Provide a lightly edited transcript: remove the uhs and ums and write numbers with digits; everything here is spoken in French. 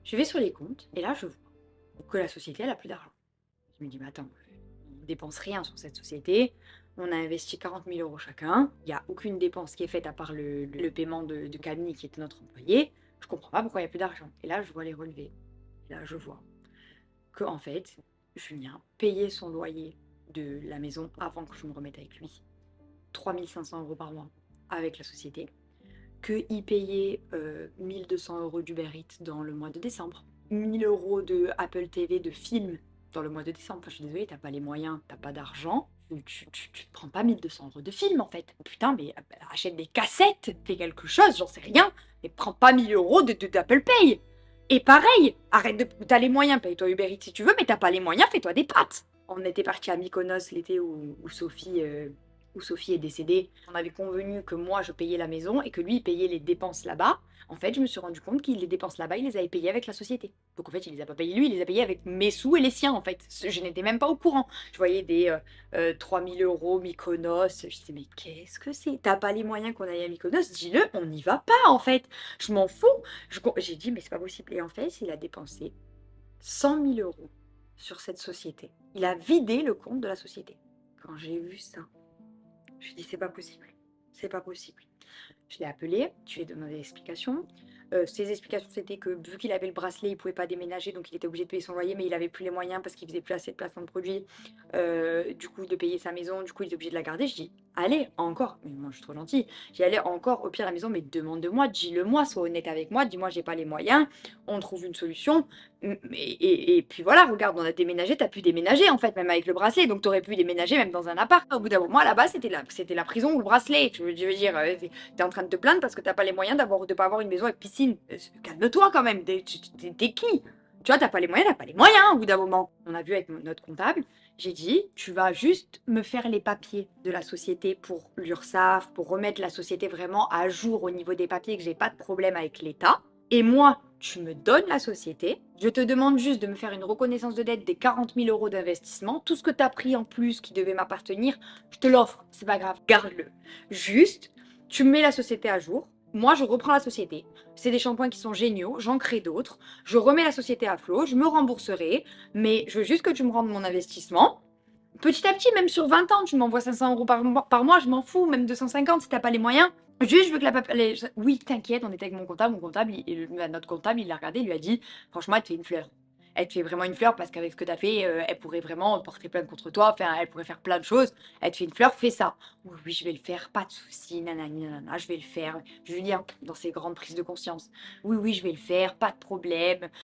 Je vais sur les comptes et là, je vois que la société, elle a plus d'argent. Je me dis: «Mais attends, on dépense rien sur cette société. On a investi 40 000 € chacun. Il y a aucune dépense qui est faite à part le paiement de Camille qui était notre employé. Je comprends pas pourquoi il y a plus d'argent». Et là, je vois les relevés. Et là, je vois qu'en fait, Julien payait son loyer de la maison avant que je me remette avec lui, 3 500 € par mois avec la société, qu'il payait 1 200 € d'Uber Eats dans le mois de décembre, 1 000 € de Apple TV de films dans le mois de décembre. Enfin, je suis désolée, t'as pas les moyens, t'as pas d'argent, tu te prends pas 1 200 € de films en fait. Putain, mais achète des cassettes, fais quelque chose, j'en sais rien, mais prends pas 1 000 € d'Apple Pay. Et pareil, arrête de. T'as les moyens, paye-toi Uber Eats si tu veux, mais t'as pas les moyens, fais-toi des pâtes. On était parti à Mykonos l'été où Sophie est décédée. On avait convenu que moi je payais la maison et que lui il payait les dépenses là-bas. En fait, je me suis rendu compte qu'il les dépenses là-bas, il les avait payées avec la société. Donc en fait, il les a pas payées lui, il les a payées avec mes sous et les siens en fait. Je n'étais même pas au courant. Je voyais des 3 000 € Mykonos. Je disais mais qu'est-ce que c'est? T'as pas les moyens qu'on aille à Mykonos? Dis-le, on n'y va pas en fait. Je m'en fous. J'ai dit mais c'est pas possible. Et en fait, il a dépensé 100 000 € sur cette société. Il a vidé le compte de la société. Quand j'ai vu ça, je lui ai dit c'est pas possible. C'est pas possible. Je l'ai appelé, je lui ai demandé des explications. Ses explications, c'était que vu qu'il avait le bracelet, il pouvait pas déménager, donc il était obligé de payer son loyer, mais il avait plus les moyens parce qu'il faisait plus assez de placement de produits, du coup, de payer sa maison, du coup, il était obligé de la garder. Je dis, allez, encore, mais moi, je suis trop gentille. J'ai allé encore, au pire, la maison, mais demande-moi, dis-le-moi, sois honnête avec moi, dis-moi, j'ai pas les moyens, on trouve une solution. Et puis voilà, regarde, on a déménagé, t'as pu déménager, en fait, même avec le bracelet, donc t'aurais pu déménager même dans un appart. Au bout d'un moment, là-bas, c'était la prison ou le bracelet, je veux dire, t'es en train de te plaindre parce que t'as pas les moyens de pas avoir une maison avec piscine. Calme-toi quand même, t'es qui? Tu vois, t'as pas les moyens, t'as pas les moyens au bout d'un moment. On a vu avec notre comptable, j'ai dit, tu vas juste me faire les papiers de la société pour l'URSSAF, pour remettre la société vraiment à jour au niveau des papiers, que j'ai pas de problème avec l'État. Et moi, tu me donnes la société, je te demande juste de me faire une reconnaissance de dette des 40 000 € d'investissement. Tout ce que tu as pris en plus qui devait m'appartenir, je te l'offre, c'est pas grave, garde-le. Juste, tu mets la société à jour, moi je reprends la société. C'est des shampoings qui sont géniaux, j'en crée d'autres, je remets la société à flot, je me rembourserai, mais je veux juste que tu me rendes mon investissement. Petit à petit, même sur 20 ans, tu m'envoies 500 € par mois, je m'en fous, même 250 si t'as pas les moyens. Juste, je veux que Oui, t'inquiète, on était avec mon comptable, notre comptable, il l'a regardé, il lui a dit, franchement, elle te fait une fleur. Elle te fait vraiment une fleur parce qu'avec ce que t'as fait, elle pourrait vraiment porter plainte contre toi, enfin, elle pourrait faire plein de choses. Elle te fait une fleur, fais ça. Oui, oui, je vais le faire, pas de souci, nanani, nanana, je vais le faire. Julien, dans ses grandes prises de conscience. Oui, oui, je vais le faire, pas de problème.